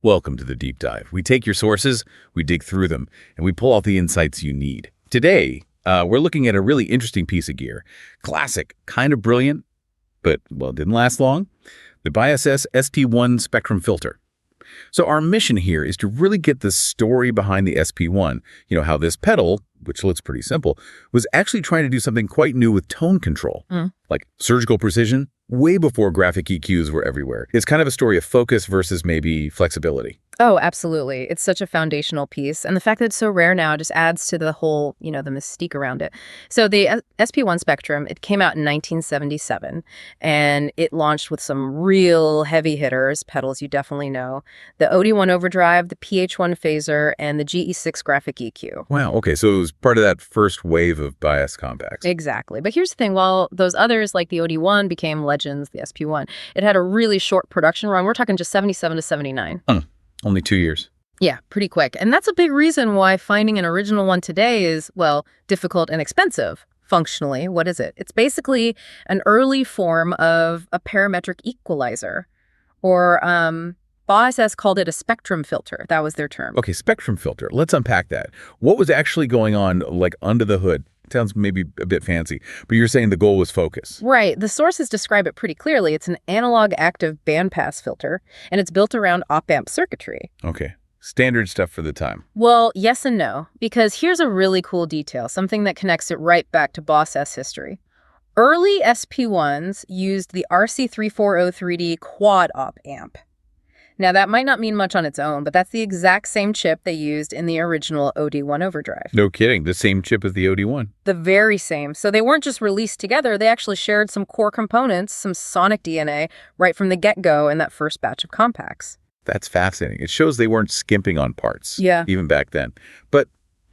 Welcome to the Deep Dive. We take your sources, we dig through them, and we pull out the insights you need. Today, we're looking at a really interesting piece of gear. Classic, kind of brilliant, but, well, didn't last long. The BIASS SP1 Spectrum Filter. So our mission here is to really get the story behind the SP1. You know, how this pedal, which looks pretty simple, was actually trying to do something quite new with tone control, like surgical precision, way before graphic EQs were everywhere. It's kind of a story of focus versus maybe flexibility. Oh, absolutely. It's such a foundational piece. And the fact that it's so rare now just adds to the whole, the mystique around it. So the SP1 Spectrum, it came out in 1977, and it launched with some real heavy hitters, pedals you definitely know, the OD1 Overdrive, the PH1 Phaser, and the GE6 Graphic EQ. Wow, okay, so it was part of that first wave of bias compacts. Exactly. But here's the thing, while those others like the OD1 became legends, the SP1, it had a really short production run. We're talking just 77 to 79. Only 2 years. Yeah, pretty quick. And that's a big reason why finding an original one today is, well, difficult and expensive. Functionally, what is it? It's basically an early form of a parametric equalizer, or BIASS called it a spectrum filter. That was their term. Okay, spectrum filter. Let's unpack that. What was actually going on, like, under the hood? Sounds maybe a bit fancy, but you're saying the goal was focus. Right. The sources describe it pretty clearly. It's an analog active bandpass filter, and it's built around op-amp circuitry. Okay, standard stuff for the time. Well, yes and no, because here's a really cool detail, something that connects it right back to BIASS history. Early SP1s used the RC340-3D quad op amp. Now, that might not mean much on its own, but that's the exact same chip they used in the original OD1 Overdrive. No kidding, the same chip as the OD1. The very same. So they weren't just released together, they actually shared some core components, some sonic DNA, right from the get-go in that first batch of compacts. That's fascinating. It shows they weren't skimping on parts, Yeah. even back then. But,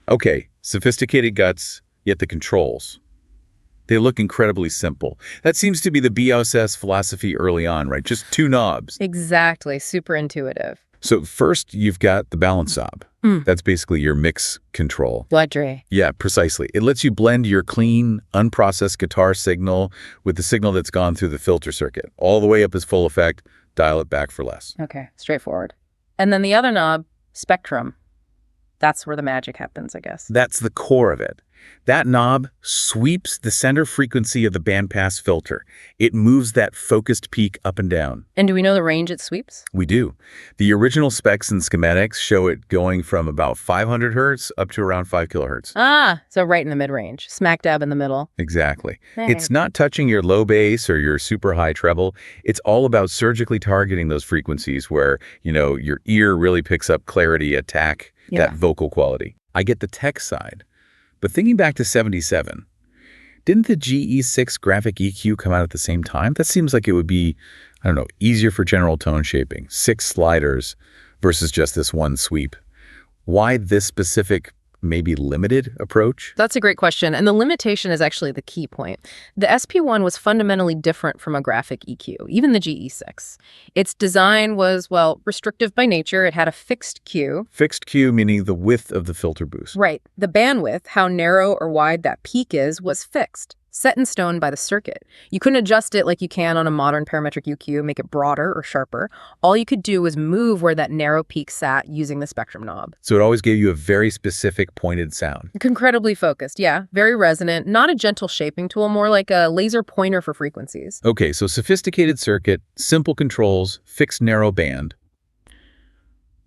okay, sophisticated guts, yet the controls. They look incredibly simple. That seems to be the BIASS philosophy early on, right? Just two knobs. Exactly. Super intuitive. So first, you've got the balance knob. That's basically your mix control. Quadre. Yeah, precisely. It lets you blend your clean, unprocessed guitar signal with the signal that's gone through the filter circuit. All the way up as full effect, dial it back for less. Okay, straightforward. And then the other knob, spectrum. That's where the magic happens, I guess. That's the core of it. That knob sweeps the center frequency of the bandpass filter. It moves that focused peak up and down. And do we know the range it sweeps? We do. The original specs and schematics show it going from about 500 hertz up to around 5 kilohertz. So right in the mid-range, smack dab in the middle. Exactly. Hey. It's not touching your low bass or your super high treble. It's all about surgically targeting those frequencies where, your ear really picks up clarity, attack, that vocal quality. I get the tech side. But thinking back to 77, didn't the GE6 Graphic EQ come out at the same time? That seems like it would be, easier for general tone shaping. 6 sliders versus just this one sweep. Why this specific, maybe limited approach? That's a great question, and the limitation is actually the key point. The SP1 was fundamentally different from a graphic EQ, even the GE6. Its design was, restrictive by nature. It had a fixed Q. Fixed Q meaning the width of the filter boost. Right. The bandwidth, how narrow or wide that peak is, was fixed, set in stone by the circuit. You couldn't adjust it like you can on a modern parametric EQ, make it broader or sharper. All you could do was move where that narrow peak sat using the spectrum knob. So it always gave you a very specific pointed sound. Incredibly focused, yeah. Very resonant, not a gentle shaping tool, more like a laser pointer for frequencies. Okay, so sophisticated circuit, simple controls, fixed narrow band.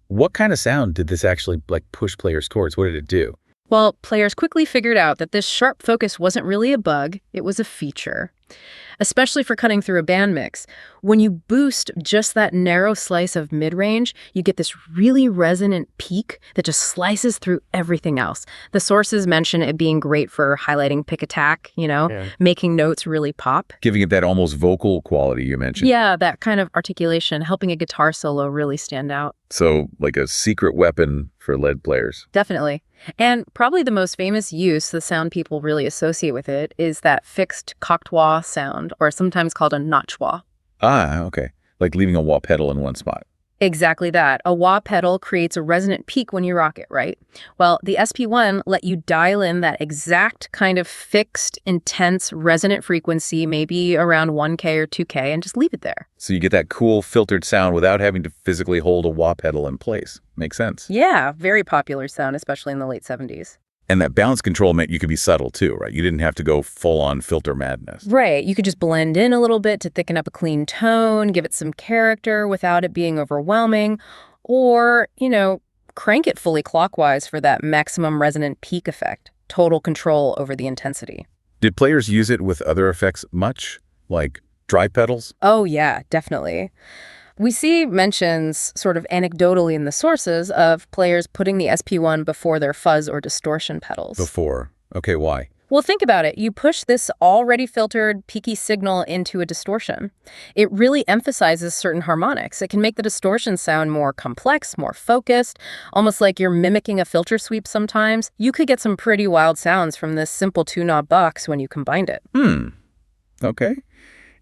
What kind of sound did this actually push players towards? What did it do? Well, players quickly figured out that this sharp focus wasn't really a bug, it was a feature. Especially for cutting through a band mix. When you boost just that narrow slice of mid-range, you get this really resonant peak that just slices through everything else. The sources mention it being great for highlighting pick attack, making notes really pop. Giving it that almost vocal quality you mentioned. Yeah, that kind of articulation, helping a guitar solo really stand out. So like a secret weapon for lead players. Definitely. And probably the most famous use, the sound people really associate with it, is that fixed cocteau sound, or sometimes called a notch wah. Ah, okay. Like leaving a wah pedal in one spot. Exactly that. A wah pedal creates a resonant peak when you rock it, right? Well, the SP1 let you dial in that exact kind of fixed, intense resonant frequency, maybe around 1K or 2K, and just leave it there. So you get that cool filtered sound without having to physically hold a wah pedal in place. Makes sense. Yeah, very popular sound, especially in the late 70s. And that balance control meant you could be subtle too, right? You didn't have to go full-on filter madness. Right. You could just blend in a little bit to thicken up a clean tone, give it some character without it being overwhelming, or, crank it fully clockwise for that maximum resonant peak effect. Total control over the intensity. Did players use it with other effects much? Like dry pedals? Oh, yeah, definitely. We see mentions sort of anecdotally in the sources of players putting the SP1 before their fuzz or distortion pedals. Before. Okay, why? Well, think about it. You push this already filtered, peaky signal into a distortion. It really emphasizes certain harmonics. It can make the distortion sound more complex, more focused, almost like you're mimicking a filter sweep sometimes. You could get some pretty wild sounds from this simple two-knob box when you combined it. Okay.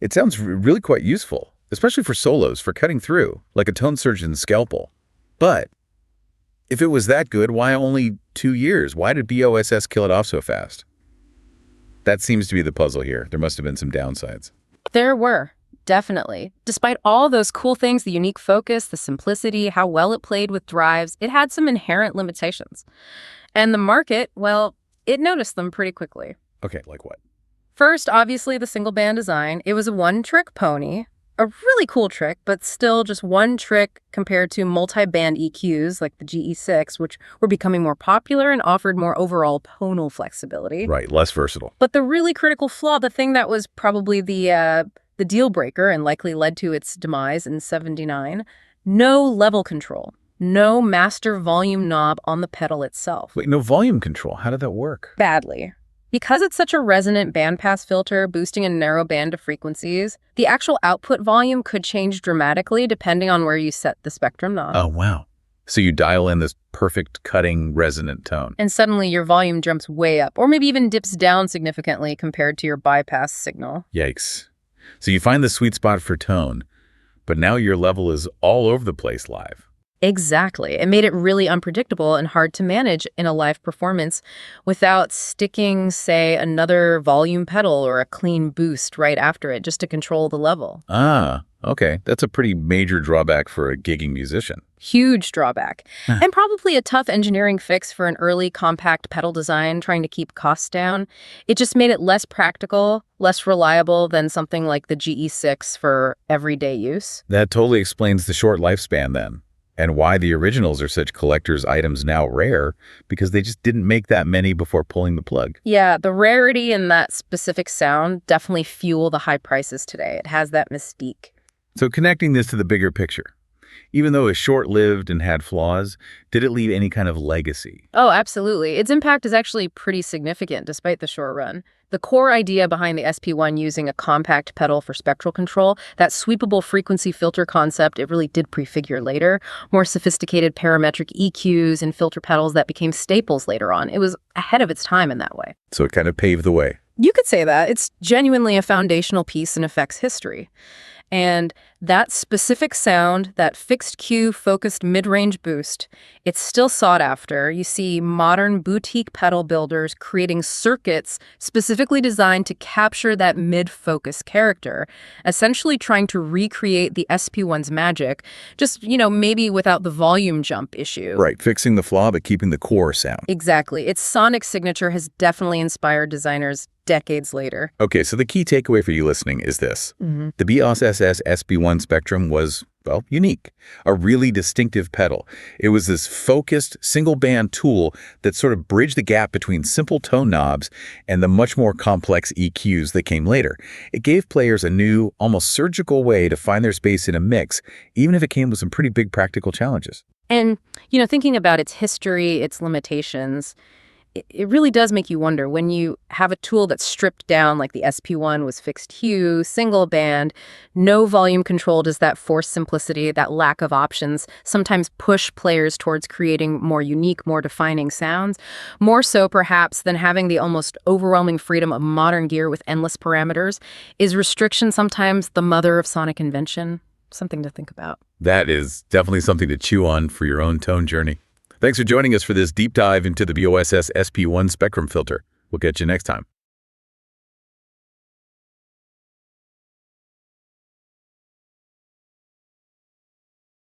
It sounds really quite useful, especially for solos, for cutting through, like a tone surgeon's scalpel. But if it was that good, why only 2 years? Why did BOSS kill it off so fast? That seems to be the puzzle here. There must have been some downsides. There were, definitely. Despite all those cool things, the unique focus, the simplicity, how well it played with drives, it had some inherent limitations. And the market, well, it noticed them pretty quickly. Okay, like what? First, obviously, the single band design. It was a one-trick pony. A really cool trick, but still just one trick compared to multi-band EQs like the GE6, which were becoming more popular and offered more overall tonal flexibility. Right, less versatile. But the really critical flaw, the thing that was probably the deal breaker and likely led to its demise in '79, no level control. No master volume knob on the pedal itself. Wait, no volume control. How did that work? Badly. Because it's such a resonant bandpass filter boosting a narrow band of frequencies, the actual output volume could change dramatically depending on where you set the spectrum knob. Oh, wow. So you dial in this perfect cutting resonant tone. And suddenly your volume jumps way up, or maybe even dips down significantly compared to your bypass signal. Yikes. So you find the sweet spot for tone, but now your level is all over the place live. Exactly. It made it really unpredictable and hard to manage in a live performance without sticking, say, another volume pedal or a clean boost right after it just to control the level. Ah, okay. That's a pretty major drawback for a gigging musician. Huge drawback. And probably a tough engineering fix for an early compact pedal design trying to keep costs down. It just made it less practical, less reliable than something like the GE6 for everyday use. That totally explains the short lifespan then. And why the originals are such collector's items now rare, because they just didn't make that many before pulling the plug. Yeah, the rarity in that specific sound definitely fuel the high prices today. It has that mystique. So connecting this to the bigger picture, even though it's short-lived and had flaws, did it leave any kind of legacy? Oh, absolutely. Its impact is actually pretty significant despite the short run. The core idea behind the SP1 using a compact pedal for spectral control, that sweepable frequency filter concept, it really did prefigure later. More sophisticated parametric EQs and filter pedals that became staples later on. It was ahead of its time in that way. So it kind of paved the way. You could say that. It's genuinely a foundational piece in effects history. And that specific sound, that fixed Q focused mid-range boost, it's still sought after. You see modern boutique pedal builders creating circuits specifically designed to capture that mid-focus character, essentially trying to recreate the SP1's magic, just, maybe without the volume jump issue. Right, fixing the flaw but keeping the core sound. Exactly. Its sonic signature has definitely inspired designers decades later. Okay, so the key takeaway for you listening is this. The BOSS SP1 Spectrum was, well, unique, a really distinctive pedal. It was this focused, single-band tool that sort of bridged the gap between simple tone knobs and the much more complex EQs that came later. It gave players a new, almost surgical way to find their space in a mix, even if it came with some pretty big practical challenges. And, thinking about its history, its limitations, it really does make you wonder when you have a tool that's stripped down like the SP1 was fixed hue, single band, no volume control, does that forced simplicity, that lack of options sometimes push players towards creating more unique, more defining sounds, more so perhaps than having the almost overwhelming freedom of modern gear with endless parameters? Is restriction sometimes the mother of sonic invention? Something to think about. That is definitely something to chew on for your own tone journey. Thanks for joining us for this deep dive into the BOSS SP1 spectrum filter. We'll catch you next time.